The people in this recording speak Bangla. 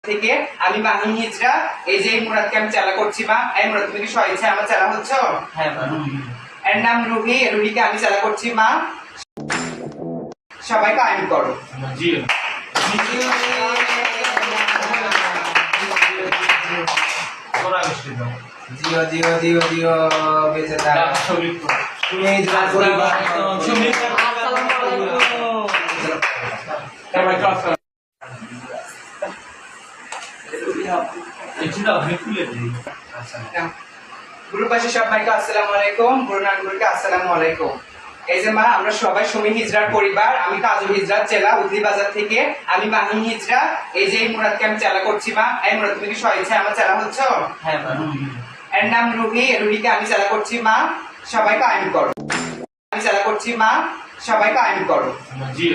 থেকে আমি মাহিন হিজরা এই যে মুরাদকে আমি চালা করছি মা। এই মুরাদ তুমি কি স্বইচ্ছায় আমার চালা হচ্ছ? হ্যাঁ মা। এর নাম রুহি, রুহিকে আমি চালা করছি মা। সবাই কায়েম করো। জি জিও জিও জিও জিও বেঁচে থাক তুমি হিজরা পরিবার গুরুপাশে সবাইকে আসসালামু আলাইকুম, গুরুনান গুরুকে আসসালামু আলাইকুম। এই যে মা, আমরা সবাই সুমি হিজরার পরিবার। আমি কাজু হিজরার চেলা উদলি বাজার থেকে আমি মাহিন হিজরা এই যে মুরাদকে আমি চালা করছি মা। এই মুরাদ তুমি কি স্বইচ্ছায় আমার চালা হচ্ছ? হ্যাঁ মা। এর নাম রুহি, রুহিকে আমি চালা করছি মা। সবাই কায়েম করো। আমি চালা করছি মা। সবাই কায়েম করো। জি